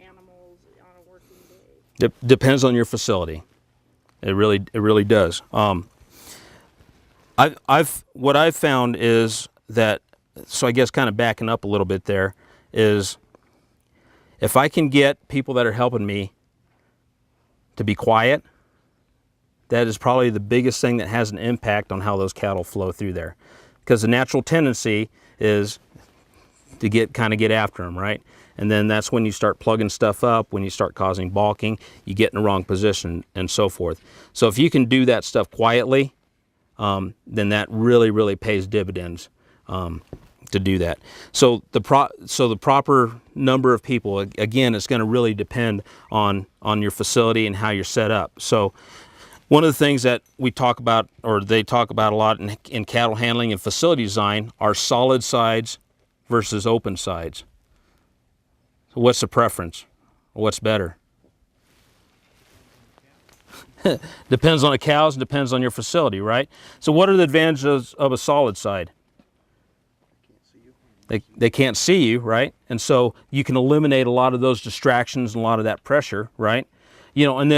animals on a working day? Depends on your facility. It really does. What I've found is that, so I guess kind of backing up a little bit there, is if I can get people that are helping me to be quiet, that is probably the biggest thing that has an impact on how those cattle flow through there. Because the natural tendency is to kind of get after them, right? And then that's when you start plugging stuff up, when you start causing balking, you get in the wrong position and so forth. So if you can do that stuff quietly, then that really pays dividends to do that. So the proper number of people, again, it's going to really depend on your facility and how you're set up. So one of the things that we talk about, or they talk about a lot in cattle handling and facility design, are solid sides versus open sides. So what's the preference? What's better? Depends on the cows, depends on your facility, right? So what are the advantages of a solid side? They can't see you, right? And so you can eliminate a lot of those distractions and a lot of that pressure, right? You know, and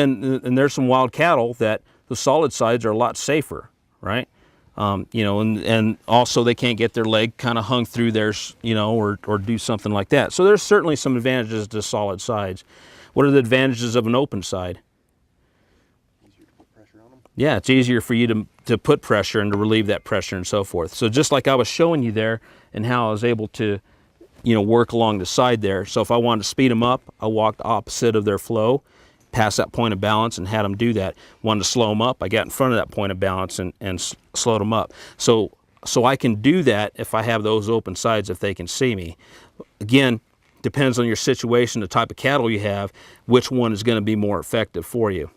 there's some wild cattle that the solid sides are a lot safer, right? You know, and also they can't get their leg kind of hung through theirs, you know, or do something like that. So there's certainly some advantages to solid sides. What are the advantages of an open side? Easier to put pressure on them. Yeah, it's easier for you to put pressure and to relieve that pressure and so forth. So just like I was showing you there and how I was able to, you know, work along the side there. So if I wanted to speed them up, I walked opposite of their flow, past that point of balance, and had them do that. Wanted to slow them up, I got in front of that point of balance and slowed them up. So I can do that if I have those open sides, if they can see me. Again, depends on your situation, the type of cattle you have, which one is going to be more effective for you.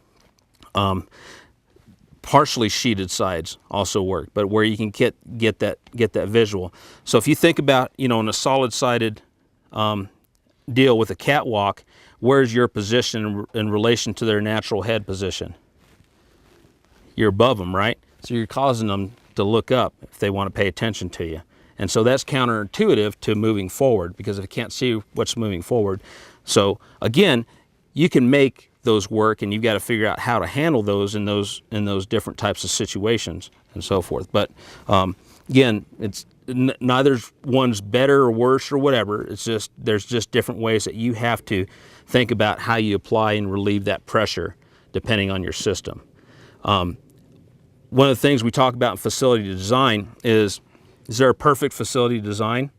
Partially sheeted sides also work, but where you can get that visual. So if you think about, you know, in a solid sided deal with a catwalk, where's your position in relation to their natural head position? You're above them, right? So you're causing them to look up if they want to pay attention to you. And so that's counterintuitive to moving forward, because if they can't see what's moving forward. So again, you can make those work, and you've got to figure out how to handle those in those different types of situations and so forth. But again, it's neither one's better or worse or whatever. It's just there's just different ways that you have to think about how you apply and relieve that pressure depending on your system. One of the things we talk about in facility design is there a perfect facility design?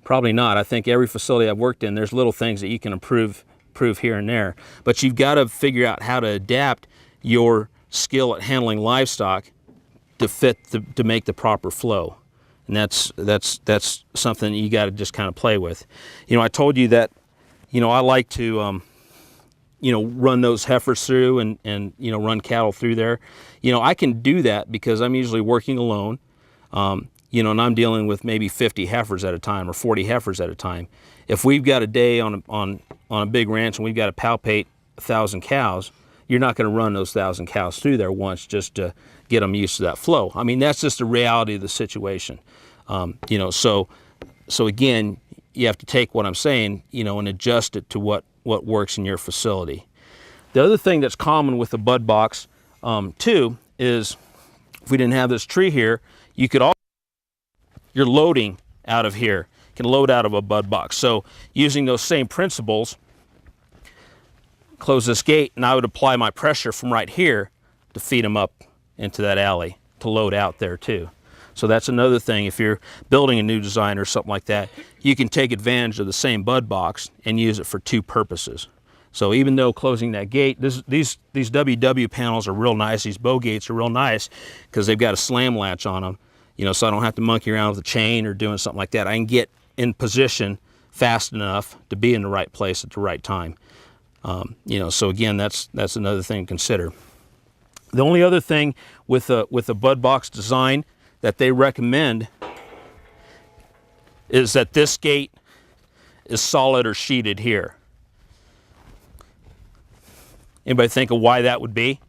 Probably not. I think every facility I've worked in, there's little things that you can improve here and there, but you've got to figure out how to adapt your skill at handling livestock to fit to make the proper flow, and that's something you got to just kind of play with. You know, I told you that, you know, I like to you know, run those heifers through and you know, run cattle through there. You know, I can do that because I'm usually working alone, you know, and I'm dealing with maybe 50 heifers at a time or 40 heifers at a time. If we've got a day on a big ranch and we've got to palpate 1,000 cows, you're not going to run those 1,000 cows through there once just to get them used to that flow. I mean, that's just the reality of the situation. You know, so again, you have to take what I'm saying, you know, and adjust it to what works in your facility. The other thing that's common with the bud box too is, if we didn't have this tree here, you could also, you're loading out of here. You can load out of a bud box. So using those same principles, close this gate, and I would apply my pressure from right here to feed them up into that alley to load out there too. So that's another thing. If you're building a new design or something like that, you can take advantage of the same bud box and use it for two purposes. So even though closing that gate, these WW panels are real nice, these bow gates are real nice because they've got a slam latch on them, you know, so I don't have to monkey around with the chain or doing something like that. I can get in position fast enough to be in the right place at the right time. You know, so again, that's another thing to consider. The only other thing with a bud box design that they recommend is that this gate is solid or sheeted here. Anybody think of why that would be?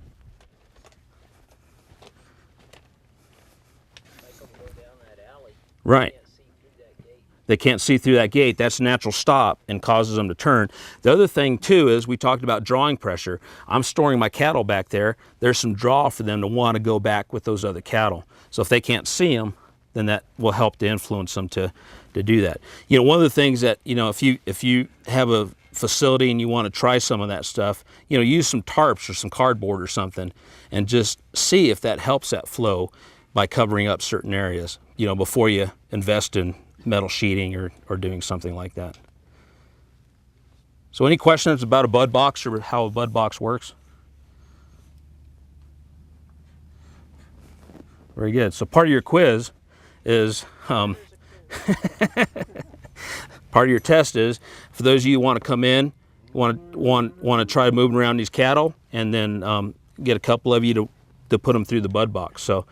Like them go down that alley. Right. You can't see through that gate. they can't see through that gate, that's a natural stop and causes them to turn. The other thing too is we talked about drawing pressure. I'm storing my cattle back there. There's some draw for them to want to go back with those other cattle. So if they can't see them, then that will help to influence them to do that. You know, one of the things that, you know, if you have a facility and you want to try some of that stuff, you know, use some tarps or some cardboard or something and just see if that helps that flow by covering up certain areas, you know, before you invest in metal sheeting or doing something like that. So any questions about a bud box or how a bud box works? Very good. So part of your quiz is, part of your test is, for those of you who want to come in, want to try moving around these cattle, and then get a couple of you to put them through the bud box. So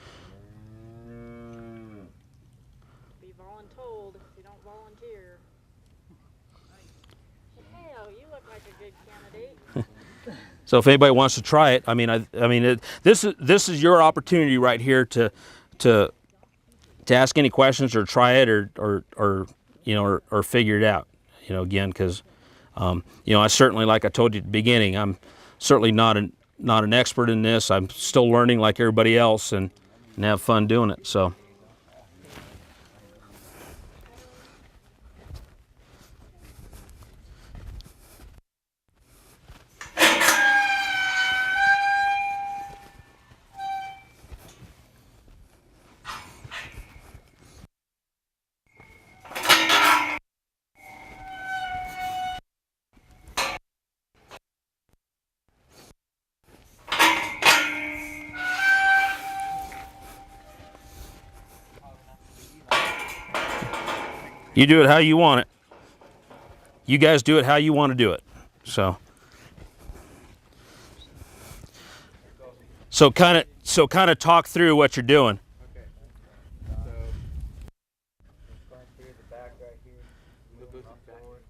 so if anybody wants to try it, I mean, this is your opportunity right here to ask any questions or try it or you know or figure it out. You know, again, because you know, I certainly, like I told you at the beginning, I'm certainly not an expert in this. I'm still learning like everybody else and have fun doing it. So. You do it how you want it. You guys do it how you want to do it. So kind of talk through what you're doing. Okay. So going through the back right here. A little bit forward.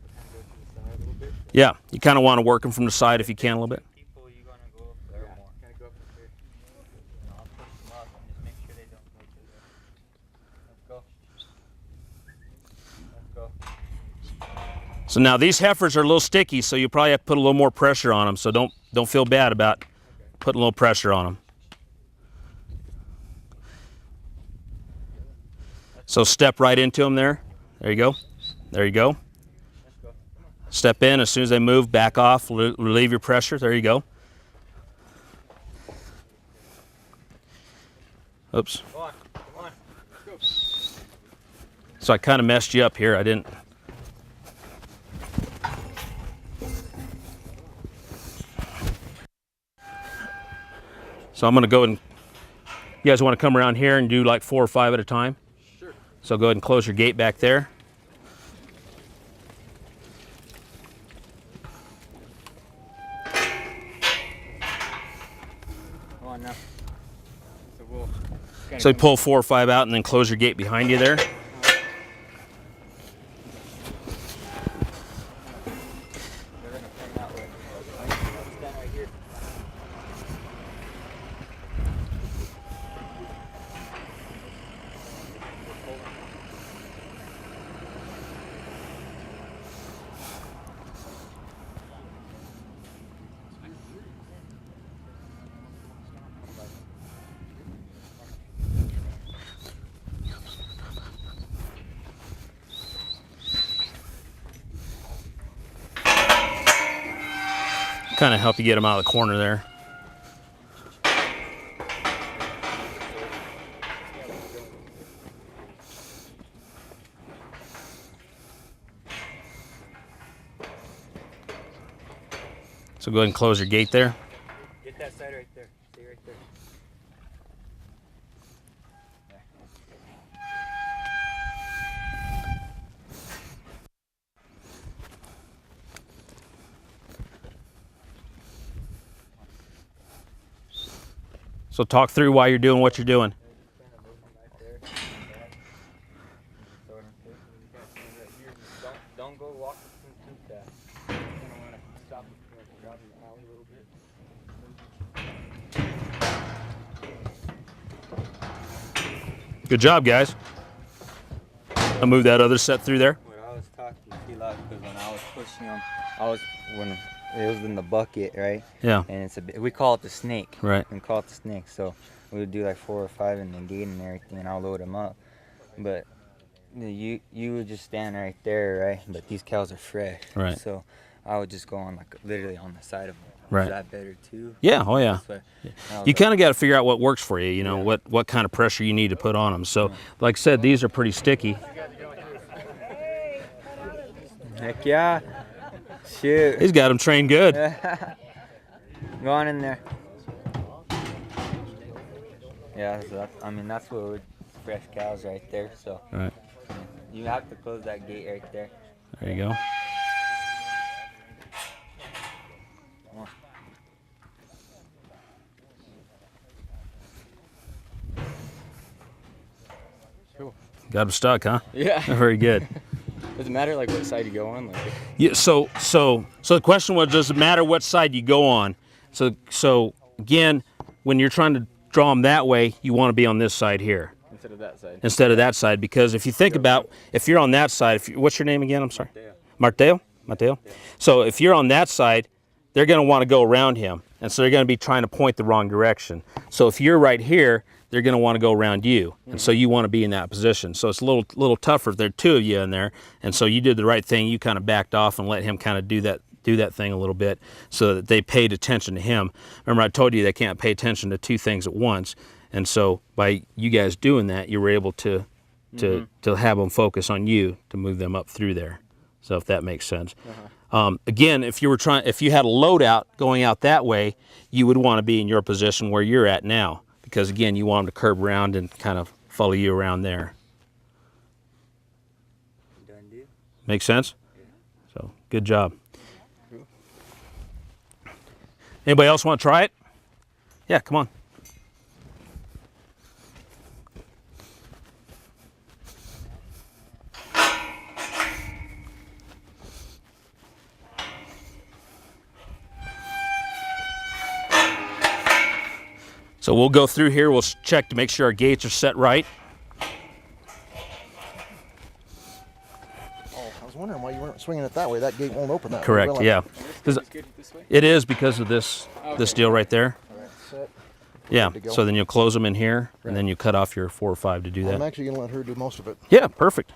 Kind of go to the side a little bit. Yeah, you kind of want to work them from the side if you can a little bit. People, you're gonna go up there more. Kind of go up here. And I'll push them up and just make sure they don't make it. Let's go. So now these heifers are a little sticky, so you probably have to put a little more pressure on them. So don't feel bad about putting a little pressure on them. So step right into them there. There you go. There you go. Step in. As soon as they move, back off. Relieve your pressure. There you go. Oops. Come on. Let's go. So I kind of messed you up here. I didn't. So I'm going to go and, you guys want to come around here and do like 4 or 5 at a time? Sure. So go ahead and close your gate back there. Come on now. So you pull 4 or 5 out and then close your gate behind you there. Kind of help you get them out of the corner there. So go ahead and close your gate there. Get that side right there. Stay right there. So talk through why you're doing what you're doing. Don't go walking too fast. You don't want to stop driving the alley a little bit. Good job, guys. I'll move that other set through there. What I was talking to T-Lock, because when I was pushing them, when it was in the bucket, right? Yeah. And we call it the snake. Right. We call it the snake. So we would do like 4 or 5 in the gate and everything, and I'll load them up. But you would just stand right there, right? But these cows are fresh. Right. So I would just go on like literally on the side of them. Right. Is that better too? Yeah. Oh yeah. You kind of got to figure out what works for you. You know, what kind of pressure you need to put on them. So, like I said, these are pretty sticky. Heck yeah. Shoot. He's got them trained good. Go on in there. Yeah, so that's what would fresh cows right there. So right. You have to close that gate right there. There you go. Cool. Got them stuck, huh? Yeah. Very good. Does it matter like what side you go on? Like, Yeah. So the question was, does it matter what side you go on? So again, when you're trying to draw them that way, you want to be on this side here instead of that side. instead of that side, because if you think about, if you're on that side, what's your name again? I'm sorry. Marteo. Mateo. So if you're on that side, they're going to want to go around him, and so they're going to be trying to point the wrong direction. So if you're right here, they're going to want to go around you, and so you want to be in that position. So it's a little tougher if there are two of you in there, and so you did the right thing. You kind of backed off and let him kind of do that thing a little bit, so that they paid attention to him. Remember, I told you they can't pay attention to two things at once, and so by you guys doing that, you were able to have them focus on you to move them up through there. So if that makes sense. Again, if you had a loadout going out that way, you would want to be in your position where you're at now, because again, you want them to curve around and kind of follow you around there. Done deal. Make sense? Yeah. So good job. Cool. Anybody else want to try it? Yeah, come on. So we'll go through here, we'll check to make sure our gates are set right. Oh, I was wondering why you weren't swinging it that way. That gate won't open that way. Correct, yeah. It is because of this deal right there. All right, set. Yeah, to go. so then you'll close them in here, Right. and then you cut off your 4 or 5 to do I'm that. actually going to let her do most of it. Yeah, perfect.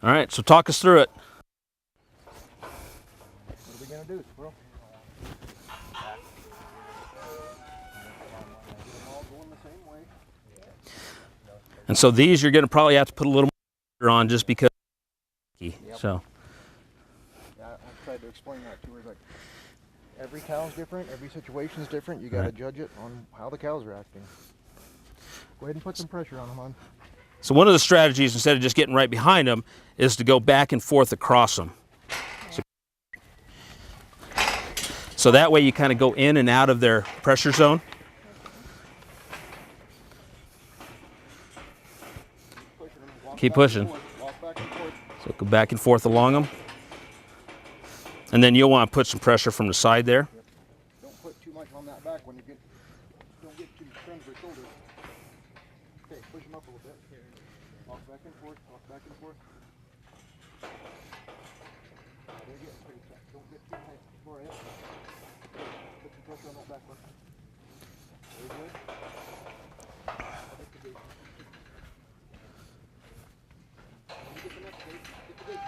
All right, so talk us through it. What are we going to do, squirrel? All going the same way. And so these you're going to probably have to put a little more on just because. So. Yeah, I tried to explain that to her. Like, every cow's different, every situation's different. You got to judge it on how the cows are acting. Go ahead and put some pressure on them, hon. So one of the strategies, instead of just getting right behind them, is to go back and forth across them. So that way you kind of go in and out of their pressure zone. Keep pushing. So go back and forth along them. And then you'll want to put some pressure from the side there. Don't put too much on that back when you get, don't get too trimmed or shoulders. Okay, push them up a little bit. Walk back and forth, walk back and forth. They're getting pretty tight. Don't get too tight before it. Put some pressure on that back one. Very good. Hit the gate. When you get the next gate, hit the gate.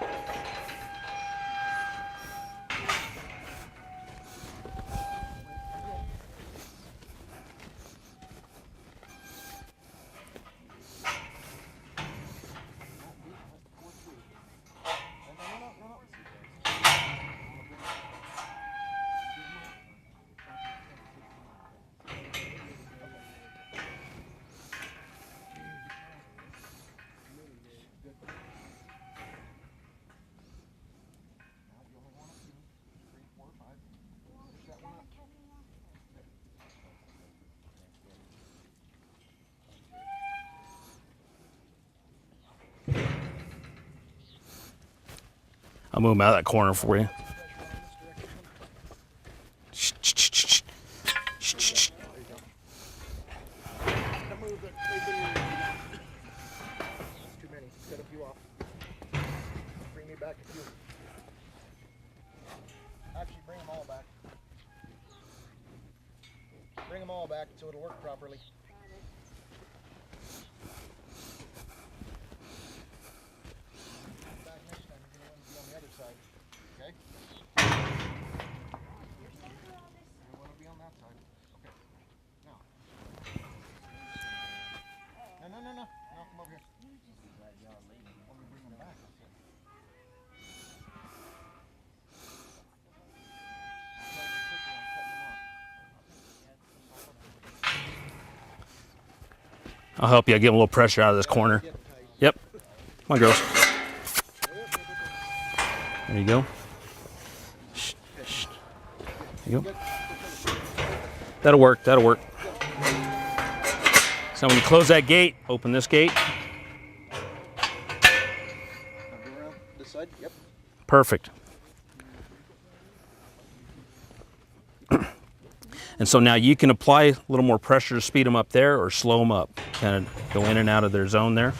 I'll move them out of that corner for you. back if you. Actually, bring them all back. Bring them all back so it'll work properly. Back next time, you're going to want to be on the other side. Okay? You want to be on that side. Okay. Now. No. No, come over here. Want me to bring them back? I'll help you. I'll give them a little pressure out of this corner. Yep. Come on, girls. There you go. Shh, shh. There you go. That'll work. That'll work. So when you close that gate, open this gate. Now go around this side. Yep. Perfect. And so now you can apply a little more pressure to speed them up there or slow them up. Kind of go in and out of their zone there.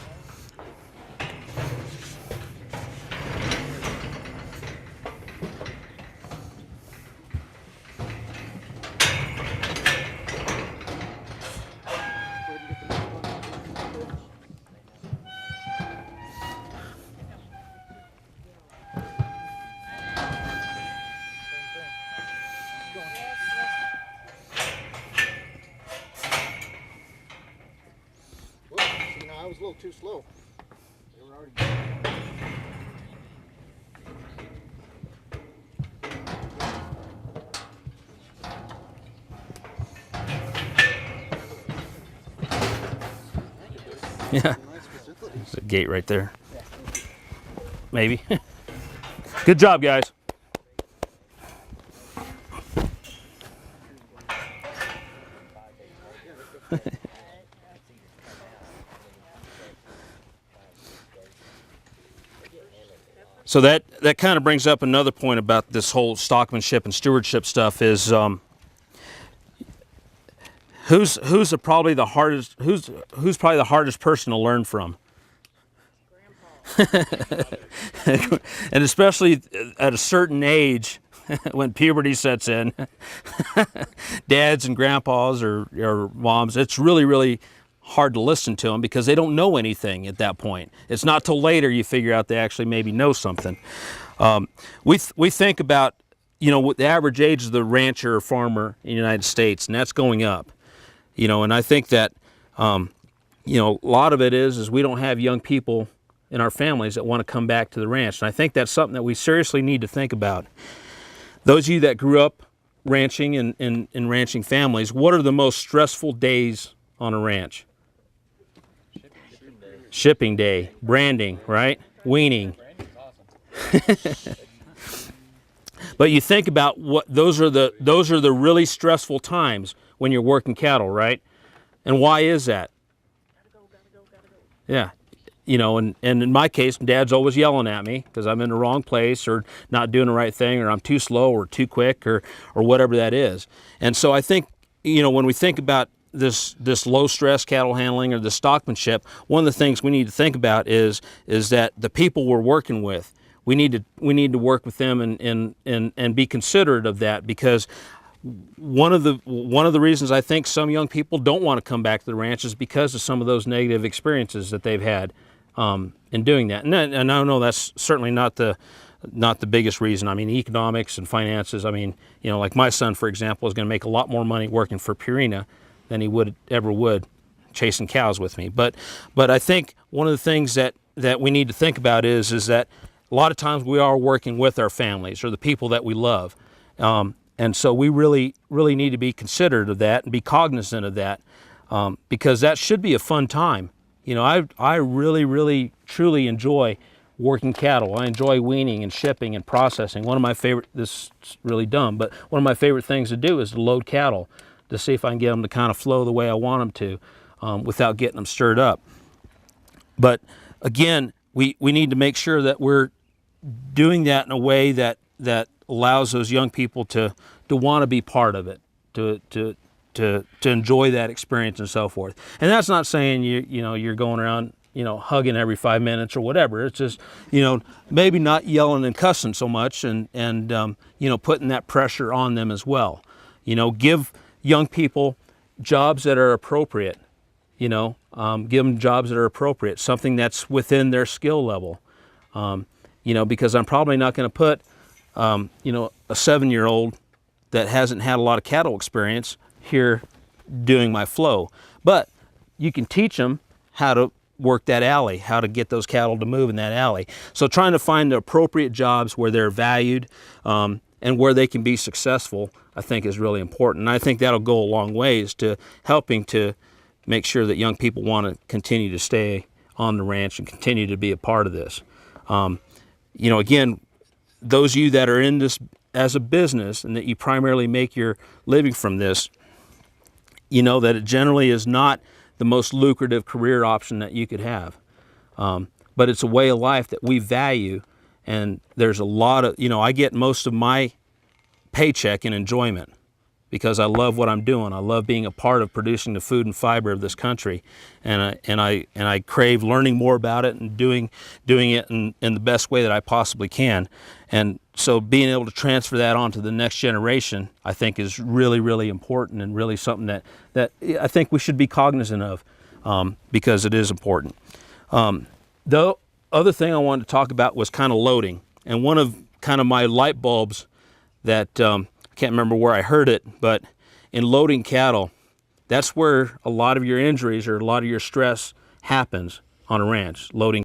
Whoops, see, now I was a little too slow. They were already. Yeah. Nice facility. There's a gate right there. Maybe. Good job, guys. So that kind of brings up another point about this whole stockmanship and stewardship stuff is who's probably the hardest person to learn from. And especially at a certain age when puberty sets in, dads and grandpas or moms, it's really hard to listen to them because they don't know anything at that point. It's not till later you figure out they actually maybe know something. We think about, what the average age of the rancher or farmer in the United States, and that's going up. And I think that, a lot of it is we don't have young people in our families that want to come back to the ranch. And I think that's something that we seriously need to think about. Those of you that grew up ranching and in ranching families, what are the most stressful days on a ranch? Shipping day, branding, right? Weaning. But you think about what those are the really stressful times when you're working cattle, right? And why is that? Yeah. And in my case, Dad's always yelling at me because I'm in the wrong place or not doing the right thing or I'm too slow or too quick or whatever that is. And so I think, when we think about this low stress cattle handling or the stockmanship, one of the things we need to think about is that the people we're working with, we need to work with them and be considerate of that, because one of the reasons I think some young people don't want to come back to the ranch is because of some of those negative experiences that they've had in doing that. And I know that's certainly not the biggest reason. I mean, economics and finances. I mean, like my son, for example, is going to make a lot more money working for Purina than he would chasing cows with me. But I think one of the things that we need to think about is that a lot of times we are working with our families or the people that we love. And so we really need to be considerate of that and be cognizant of that, because that should be a fun time. I really, truly enjoy working cattle. I enjoy weaning and shipping and processing. This is really dumb, but one of my favorite things to do is to load cattle to see if I can get them to kind of flow the way I want them to without getting them stirred up. But again, we need to make sure that we're doing that in a way that allows those young people to want to be part of it, to enjoy that experience and so forth. And that's not saying you're going around hugging every 5 minutes or whatever. It's just, maybe not yelling and cussing so much, and putting that pressure on them as well. Give young people jobs that are appropriate. Give them jobs that are appropriate, something that's within their skill level. Because I'm probably not going to put, a 7-year-old that hasn't had a lot of cattle experience here doing my flow. But you can teach them how to work that alley, how to get those cattle to move in that alley. So trying to find the appropriate jobs where they're valued and where they can be successful, I think is really important. And I think that'll go a long ways to helping to make sure that young people want to continue to stay on the ranch and continue to be a part of this. Again, those of you that are in this as a business and that you primarily make your living from this, that it generally is not the most lucrative career option that you could have. But it's a way of life that we value, and there's a lot of, I get most of my paycheck in enjoyment because I love what I'm doing. I love being a part of producing the food and fiber of this country, and I crave learning more about it and doing it in the best way that I possibly can. And so being able to transfer that on to the next generation, I think, is really, really important, and really something that I think we should be cognizant of, because it is important. The other thing I wanted to talk about was kind of loading. And one of kind of my light bulbs that, I can't remember where I heard it, but in loading cattle, that's where a lot of your injuries or a lot of your stress happens on a ranch, loading